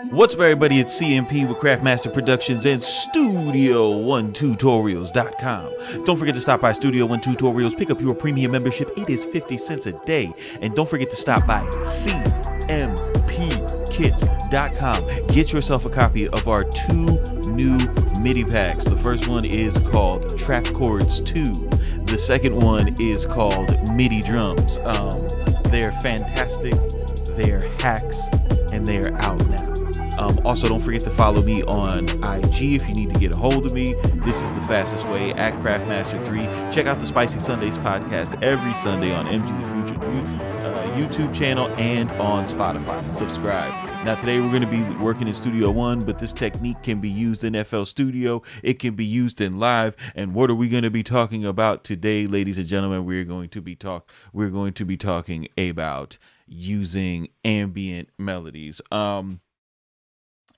What's up, everybody? It's CMP with Craftmaster Productions and Studio1Tutorials.com. Don't forget to stop by Studio One Tutorials, pick up your premium membership. It is 50 cents a day. And don't forget to stop by CMPKits.com. Get yourself a copy of our two new MIDI packs. The first one is called Trap Chords 2. The second one is called MIDI Drums. They're fantastic, they're hacks, and they're out now. Also, don't forget to follow me on IG if you need to get a hold of me. This is the fastest way, at Craftmaster3. Check out the Spicy Sundays podcast every Sunday on MG Future YouTube channel and on Spotify. Subscribe. Now, today we're going to be working in Studio One, but this technique can be used in FL Studio. It can be used in live. And what are we going to be talking about today, ladies and gentlemen? We're going to be talking about using ambient melodies.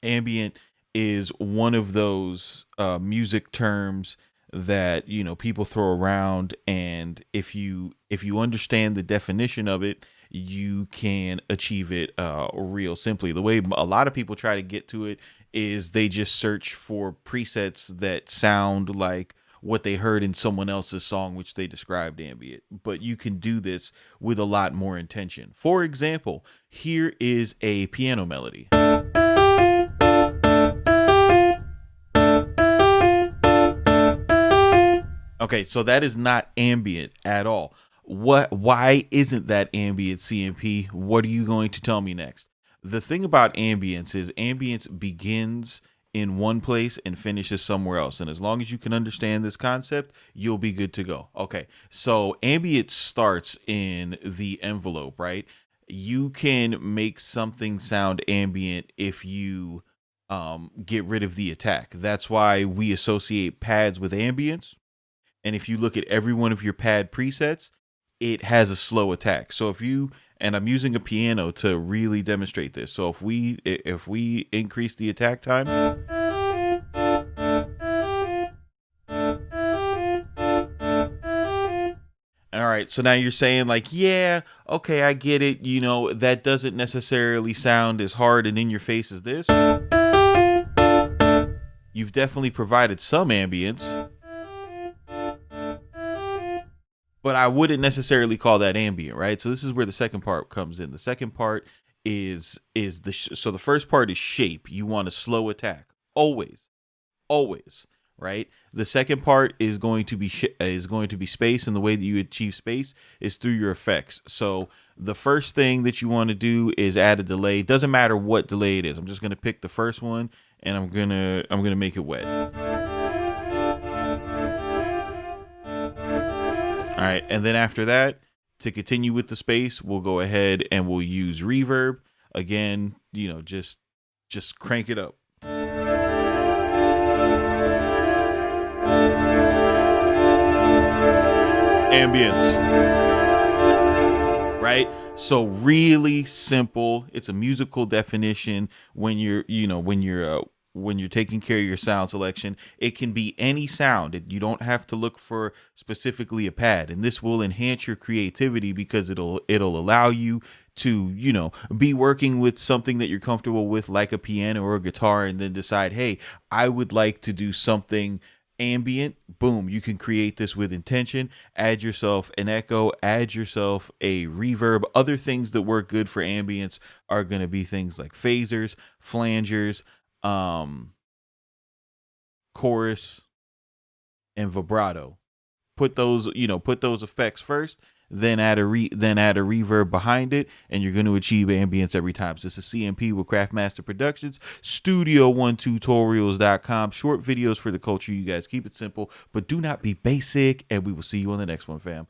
Ambient is one of those music terms that people throw around, and if you understand the definition of it, you can achieve it real simply. The way a lot of people try to get to it is they just search for presets that sound like what they heard in someone else's song, which they described ambient. But you can do this with a lot more intention. For example, here is a piano melody. Okay, so that is not ambient at all. Why isn't that ambient, CMP? What are you going to tell me next? The thing about ambience is ambience begins in one place and finishes somewhere else. And as long as you can understand this concept, you'll be good to go. Okay, so ambient starts in the envelope, right? You can make something sound ambient if you get rid of the attack. That's why we associate pads with ambience. And if you look at every one of your pad presets, it has a slow attack. So and I'm using a piano to really demonstrate this. So if we increase the attack time, all right, so now you're saying like, yeah, okay, I get it. That doesn't necessarily sound as hard and in your face as this. You've definitely provided some ambience, but I wouldn't necessarily call that ambient, right? So this is where the second part comes in. The second part is so the first part is shape. You want a slow attack, always, right? The second part is going to be space, and the way that you achieve space is through your effects. So the first thing that you want to do is add a delay. Doesn't matter what delay it is. I'm just going to pick the first one, and I'm gonna make it wet. All right, and then after that, to continue with the space, we'll go ahead and we'll use reverb. Again, just crank it up. Ambience. Right? So really simple. It's a musical definition when you're taking care of your sound selection. It can be any sound. You don't have to look for specifically a pad, and this will enhance your creativity because it'll allow you to be working with something that you're comfortable with, like a piano or a guitar, and then decide, hey, I would like to do something ambient. Boom, you can create this with intention. Add yourself an echo, add yourself a reverb. Other things that work good for ambience are going to be things like phasers, flangers, chorus, and vibrato. Put those effects first, then add a reverb behind it, and you're going to achieve ambience every time. So this is CMP with Craftmaster Productions, Studio1Tutorials.com. Short videos for the culture, you guys. Keep it simple, but do not be basic, and we will see you on the next one, fam.